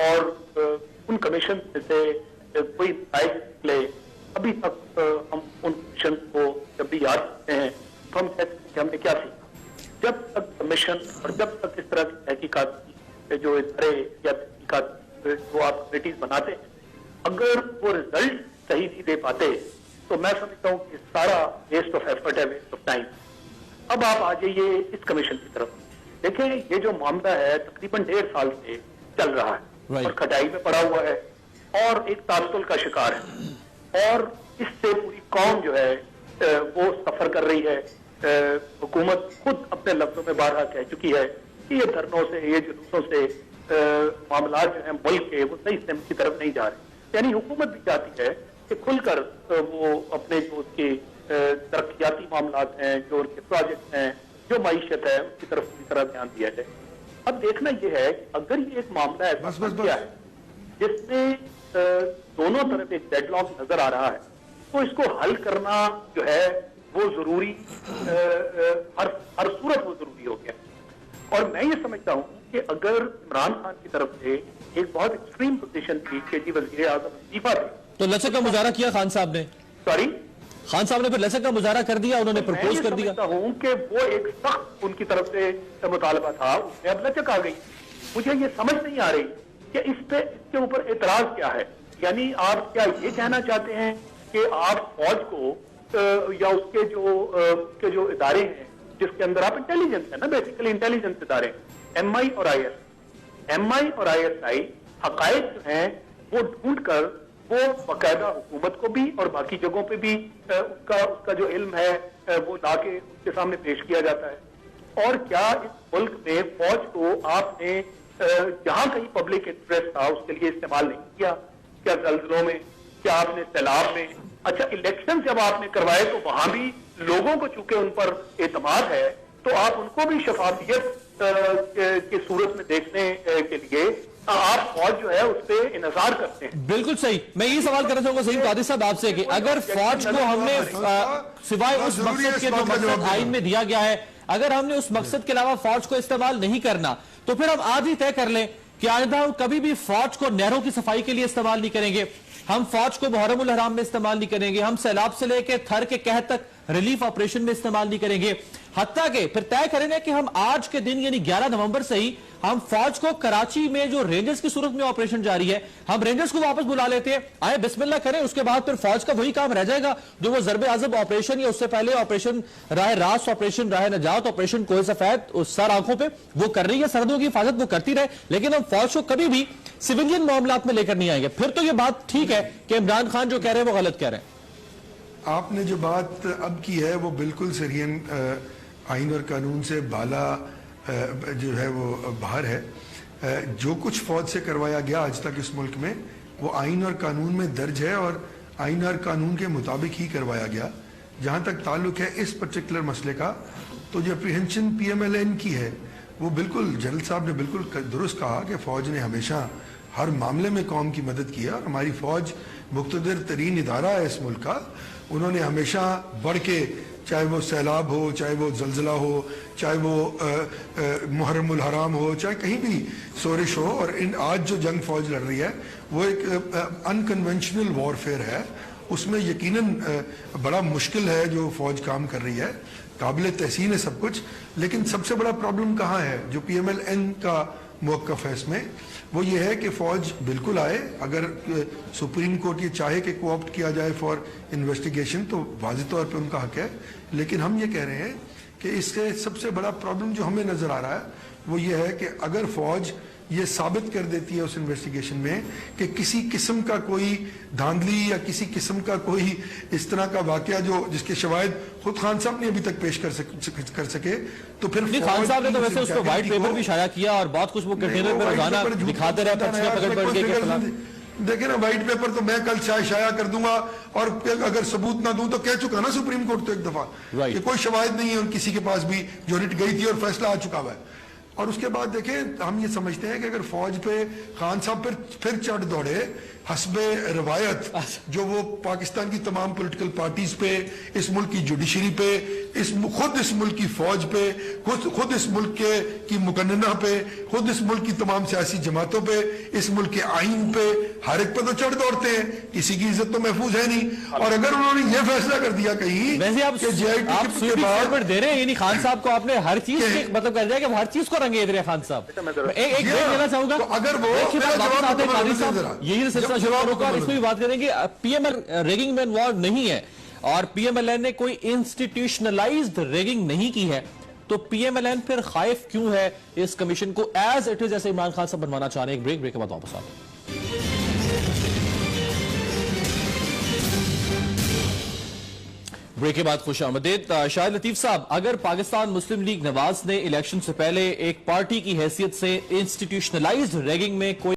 اور ان کمیشن سے کوئی رائے نکلے. ابھی تک ہم ان کمیشن کو جب بھی یاد کرتے ہیں تو ہم کہتے ہیں کہ ہم نے کیا سیکھا. جب تک کمیشن اور جب تک اس طرح کی تحقیقات جو ادارے یا تحقیقات جو آپ کمیٹیز بناتے ہیں اگر وہ رزلٹ صحیح نہیں دے پاتے تو میں سمجھتا ہوں کہ سارا ویسٹ آف ایفرٹ ہے, ویسٹ آف ٹائم. اب آپ آ جائیے اس کمیشن کی طرف. دیکھیں یہ جو معاملہ ہے تقریباً 1.5 سال سے چل رہا ہے اور کھٹائی میں پڑا ہوا ہے اور ایک تعطل کا شکار ہے اور اس سے پوری قوم جو ہے وہ سفر کر رہی ہے. حکومت خود اپنے لفظوں میں بارہا کہہ چکی ہے کہ یہ دھرنوں سے یہ جلوسوں سے معاملات جو ہیں ملک کے وہ صحیح سمت کی طرف نہیں جا رہے. یعنی حکومت بھی چاہتی ہے کہ کھل کر وہ اپنے جو اس کے ترقیاتی معاملات ہیں, جو ان کے پروجیکٹ ہیں, جو معیشت ہے اس کی طرف پوری طرح دھیان دیا جائے. اب دیکھنا یہ ہے کہ اگر یہ ایک معاملہ ایسا کیا ہے جس میں دونوں طرف ایک ڈیڈ لاک نظر آ رہا ہے تو اس کو حل کرنا جو ہے وہ ضروری, ہر صورت وہ ضروری ہو گیا. اور میں یہ سمجھتا ہوں کہ اگر عمران خان کی طرف سے ایک بہت ایکسٹریم پوزیشن تھی کہ جی وزیر اعظم استعفیٰ دے تو لچک کا مظاہرہ کیا خان صاحب نے, خان صاحب نے پھر لچک کا مظاہرہ کر دیا, انہوں نے پرپوز کر دیا. میں سمجھتا ہوں کہ وہ ایک سخت ان کی طرف سے مطالبہ تھا, اس میں اب لچک آ گئی. مجھے یہ سمجھ نہیں آ رہی کہ اس کے اوپر اعتراض کیا ہے. یعنی آپ کیا یہ کہنا چاہتے ہیں کہ آپ فوج کو یا اس کے جو ادارے ہیں جس کے اندر آپ انٹیلیجنس ہے نا, بیسیکلی انٹیلیجنس ادارے ایم آئی اور آئی ایس آئی حقائق جو ہیں وہ ڈھونڈ کر وہ باقاعدہ حکومت کو بھی اور باقی جگہوں پہ بھی اس کا جو علم ہے وہ لا کے اس کے سامنے پیش کیا جاتا ہے. اور کیا اس ملک میں فوج کو آپ نے جہاں کہیں پبلک انٹرسٹ تھا اس کے لیے استعمال نہیں کیا؟ کیا زلزلوں میں, کیا آپ نے سیلاب میں, اچھا الیکشن جب آپ نے کروائے تو وہاں بھی لوگوں کو چونکہ ان پر اعتماد ہے تو آپ ان کو بھی شفافیت کی صورت میں دیکھنے کے لیے آپ فوج جو ہے اس پہ انحصار کرتے ہیں. بالکل صحیح. میں یہ سوال کرنا چاہوں گا سعید قادری صاحب آپ سے کہ اگر فوج کو ہم نے سوائے اس مقصد کے جو مقصد آئین میں دیا گیا ہے اگر ہم نے اس مقصد کے علاوہ فوج کو استعمال نہیں کرنا تو پھر ہم آج ہی طے کر لیں کہ آئندہ ہم کبھی بھی فوج کو نہروں کی صفائی کے لیے استعمال نہیں کریں گے, ہم فوج کو محرم الحرام میں استعمال نہیں کریں گے, ہم سیلاب سے لے کے تھر کے قحط تک ریلیف آپریشن میں استعمال نہیں کریں گے, حتیٰ کہ پھر طے کریں گے کہ ہم آج کے دن یعنی 11 نومبر سے ہی ہم فوج کو کراچی میں جو رینجرز کی صورت میں آپریشن جاری ہے ہم رینجرز کو واپس بلا لیتے ہیں, آئے بسم اللہ کریں, اس کے بعد پھر فوج کا وہی کام رہ جائے گا جو وہ ضرب عذب آپریشن یا اس سے پہلے آپریشن راہ راست, آپریشن راہ نجات, آپریشن کوہ سفید سر آنکھوں پہ وہ کر رہی ہے, سرحدوں کی حفاظت وہ کرتی رہے, لیکن ہم فوج کو کبھی بھی سیویلین معاملات میں لے کر نہیں آئیں گے. پھر تو یہ بات ٹھیک ہے کہ عمران خان جو کہہ رہے ہیں وہ غلط کہہ رہے ہیں. آپ نے جو بات اب کی ہے وہ بالکل سرین آئین اور قانون سے بالا جو ہے وہ باہر ہے. جو کچھ فوج سے کروایا گیا آج تک اس ملک میں وہ آئین اور قانون میں درج ہے اور آئین اور قانون کے مطابق ہی کروایا گیا. جہاں تک تعلق ہے اس پرٹیکولر مسئلے کا تو جو apprehension P M L N کی ہے وہ بالکل جنرل صاحب نے بالکل درست کہا کہ فوج نے ہمیشہ ہر معاملے میں قوم کی مدد کی ہے اور ہماری فوج مقتدر ترین ادارہ ہے اس ملک کا. انہوں نے ہمیشہ بڑھ کے چاہے وہ سیلاب ہو, چاہے وہ زلزلہ ہو, چاہے وہ محرم الحرام ہو, چاہے کہیں بھی سورش ہو, اور آج جو جنگ فوج لڑ رہی ہے وہ ایک انکنونشنل وارفیئر ہے. اس میں یقیناً بڑا مشکل ہے جو فوج کام کر رہی ہے, قابل تحسین ہے سب کچھ, لیکن سب سے بڑا پرابلم کہاں ہے جو پی ایم ایل این کا موقف ہے اس میں, وہ یہ ہے کہ فوج بالکل آئے. اگر سپریم کورٹ یہ چاہے کہ کوآپٹ کیا جائے فار انویسٹیگیشن تو واضح طور پہ ان کا حق ہے, لیکن ہم یہ کہہ رہے ہیں کہ اس سے سب سے بڑا پرابلم جو ہمیں نظر آ رہا ہے وہ یہ ہے کہ اگر فوج یہ ثابت کر دیتی ہے اس انویسٹیگیشن میں کہ کسی قسم کا کوئی دھاندلی یا کسی قسم کا کوئی اس طرح کا واقعہ جو جس کے شواہد خود خان صاحب نے ابھی تک پیش کر سکے تو پھر خان صاحب نے تو ویسے اس کو وائٹ پیپر بھی شائع کیا اور بہت کچھ وہ کنٹینر پہ روزانہ دکھاتے رہے پرچیاں پکڑ پکڑ کے. دیکھیں نا وائٹ پیپر تو میں کل شائع کر دوں گا اور اگر ثبوت نہ دوں تو کہہ چکا نا سپریم کورٹ تو ایک دفعہ کہ کوئی شواہد نہیں ہے کسی کے پاس بھی جو رٹ گئی تھی اور فیصلہ آ چکا ہوا ہے. اور اس کے بعد دیکھیں ہم یہ سمجھتے ہیں کہ اگر فوج پہ خان صاحب پھر چڑھ دوڑے حسب روایت جو وہ پاکستان کی تمام پولیٹیکل پارٹیز پہ، اس ملک کی جوڈیشری پہ، خود اس ملک کی فوج پہ، خود اس ملک کی مقننہ پہ، خود اس ملک کی تمام سیاسی جماعتوں پہ، اس ملک کے آئین پہ، ہر ایک پہ تو چڑھ دوڑتے ہیں، کسی کی عزت تو محفوظ ہے نہیں. اور اگر انہوں نے یہ فیصلہ کر دیا کہیں ویسے آپ سویپنگ فارورڈ دے رہے ہیں، یعنی خان صاحب کو آپ نے ہر چیز مطلب کہہ دیا کہ ہر چیز کو رنگے دے رہے ہیں خان صاحب. ایک بریک لینا چاہوں گا. اگر وہ یہی سلسلہ شروع ہوگا اور اس میں بھی بات کریں گے. پی ایم ایل ریگنگ میں انوالو نہیں ہے اور پی ایم ایل این نے کوئی انسٹیٹیوشنلائزڈ ریگنگ نہیں کی ہے، تو پی ایم ایل این پھر خائف کیوں ہے اس کمیشن کو ایز اٹ از جیسے عمران خان صاحب بنوانا چاہ رہے ہیں؟ ایک بریک کے بعد واپس آتے ہیں. بریک کے بعد خوش آمدید. شاہد لطیف صاحب، اگر پاکستان مسلم لیگ نواز نے الیکشن سے پہلے ایک پارٹی کی حیثیت سے انسٹیٹیوشنلائزڈ ریگنگ میں کوئی